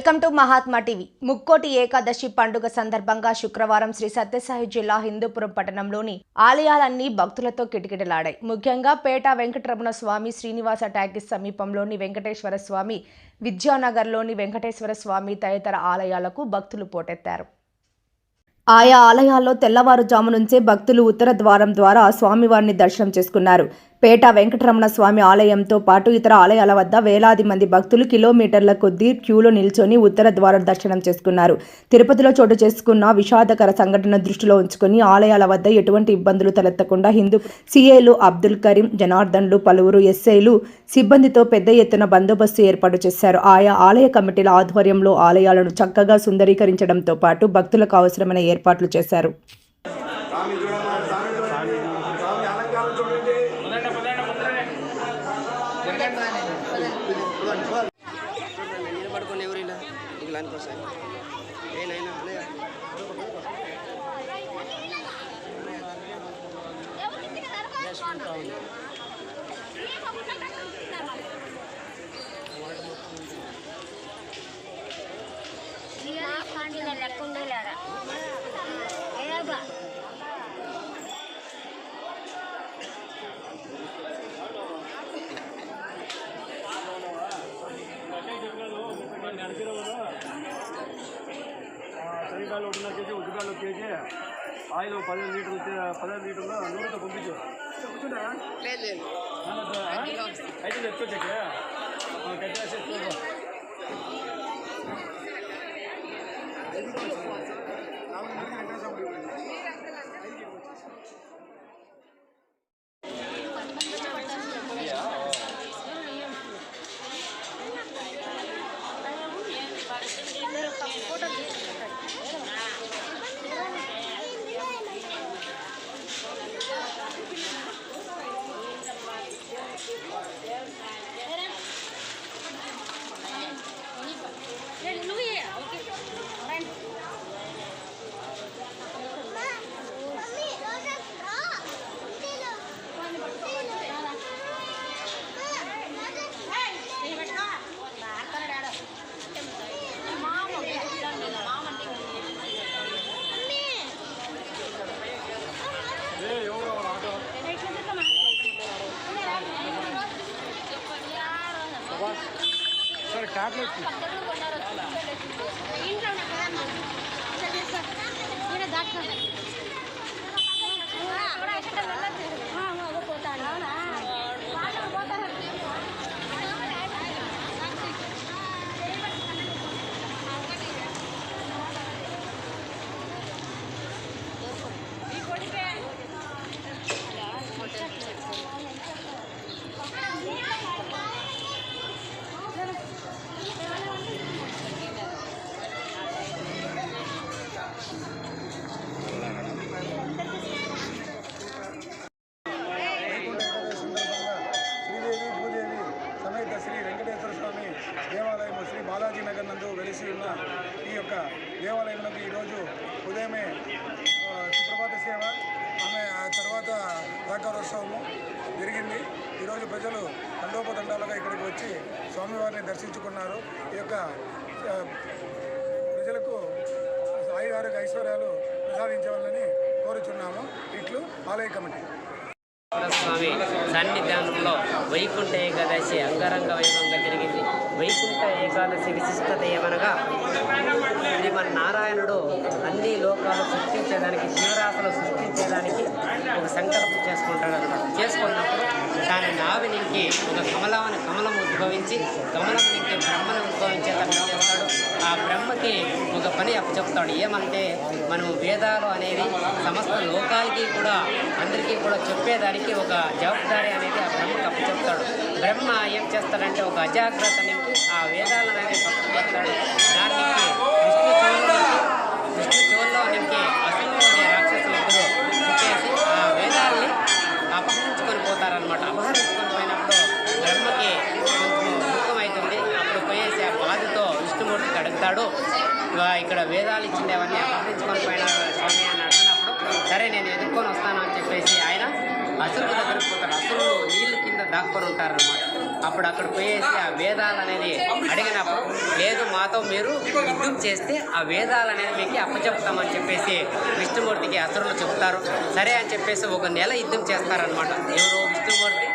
Welcome to Mahatma TV. Mukkoti Ekadashi పండుగ సందర్భంగా శుక్రవారం శ్రీ సత్యసాయి జిల్లా హిందూపురం పట్టణంలోని ఆలయాలన్నీ భక్తులతో కిటకిటలాడాయి. ముఖ్యంగా పేట వెంకటరమణ స్వామి శ్రీనివాస టాకీస్ సమీపంలోని వెంకటేశ్వర స్వామి, విద్యానగర్లోని వెంకటేశ్వర స్వామి తదితర ఆలయాలకు భక్తులు పోటెత్తారు. ఆయా ఆలయాల్లో తెల్లవారుజాము నుంచే భక్తులు ఉత్తర ద్వారం ద్వారా స్వామివారిని దర్శనం చేసుకున్నారు. పేట వెంకటరమణ స్వామి ఆలయంతో పాటు ఇతర ఆలయాల వద్ద వేలాది మంది భక్తులు కిలోమీటర్ల కొద్దీ క్యూలో నిల్చొని ఉత్తర ద్వారం దర్శనం చేసుకున్నారు. తిరుపతిలో చోటు చేసుకున్న విషాదకర సంఘటన దృష్టిలో ఉంచుకుని ఆలయాల వద్ద ఎటువంటి ఇబ్బందులు తలెత్తకుండా హిందూ సీఏలు అబ్దుల్ కరీం, జనార్దన్లు, పలువురు ఎస్ఐలు సిబ్బందితో పెద్ద ఎత్తున బందోబస్తు ఏర్పాటు చేశారు. ఆయా ఆలయ కమిటీల ఆధ్వర్యంలో ఆలయాలను చక్కగా సుందరీకరించడంతో పాటు భక్తులకు అవసరమైన ఏర్పాట్లు చేశారు. శనగకాయలు 1.5 కేజీ, ఉద్దికాయలు 1 కేజీ, ఆయిల్ 15 లీటర్లు నూనెతో పంపించు. అయితే తెచ్చుకోవచ్చా టాబ్లెట్ దేవాలయం శ్రీ బాలాజీ నగర్ నందు వెలిసి ఉన్న ఈ యొక్క దేవాలయంలో ఈరోజు ఉదయమే సుప్రభాత సేవ, ఆమె తర్వాత ప్రాకారోత్సవము జరిగింది. ఈరోజు ప్రజలు తండోపతండాలుగా ఇక్కడికి వచ్చి స్వామివారిని దర్శించుకున్నారు. ఈ యొక్క ప్రజలకు ఆయురారోగ్య ఐశ్వర్యాలు ప్రసాదించవాలని కోరుచున్నాము. ఇట్లు ఆలయ కమిటీ. స్వామి సన్నిధానంలో వైకుంఠ ఏకాదశి అంగరంగ వైభవంగా జరిగింది. వైకుంఠ ఏకాదశి విశిష్టత ఏమనగా శ్రీమన్నారాయణుడు అన్ని లోకాలు సృష్టించేదానికి, జీవరాశులు సృష్టించేదానికి ఒక సంకల్పం చేసుకున్నప్పుడు దాని నావి నుంచి ఒక కమలం ఉద్భవించి, కమలం నుంచి బ్రహ్మను ఉద్భవించేటట్టు చేస్తాడు. ఆ బ్రహ్మకి ఒక పని అప్పచెప్తాడు. ఏమంటే మనం వేదాలు అనేవి సమస్త లోకాలకి కూడా, అందరికీ కూడా చెప్పేదానికి ఒక జవాబుదారి అనేది ఆ బ్రహ్మకి అప్పచెప్తాడు. బ్రహ్మ ఏం చేస్తాడంటే ఒక అజాగ్రత్త నుంచి ఆ వేదాలు అనేది పక్కన పెడతాడు. దానికి విష్ణు చెవుల్లో నుంచి అసలు అనే రాక్షసులు ఇద్దరు పుట్టేసి ఆ వేదాలని అపహరించుకొని పోతారనమాట. అపహరించుకొని పోయినప్పుడు బ్రహ్మకి కొంచెం దుఃఖమవుతుంది. అప్పుడు పోయేసి ఆ బాధతో విష్ణుమూర్తికి అడుగుతాడు, ఇక్కడ వేదాలు ఇచ్చిండేవన్నీ అపహరించుకొని పోయిన స్వామి అని అడిగినప్పుడు, సరే నేను ఎదుర్కొని వస్తాను అని చెప్పేసి ఆయన అసురుల దగ్గరికి పోతాడు. అసురులు నీళ్ళు కింద దాక్కొని ఉంటారన్నమాట. అప్పుడు అక్కడ పోయేసి ఆ వేదాలు అనేది అడిగినప్పుడు లేదు మాతో మీరు యుద్ధం చేస్తే ఆ వేదాలు అనేది మీకు అప్పచెప్తామని చెప్పేసి విష్ణుమూర్తికి అసురులు చెప్తారు. సరే అని చెప్పేసి 1 నెల యుద్ధం చేస్తారనమాట. ఎవరు విష్ణుమూర్తి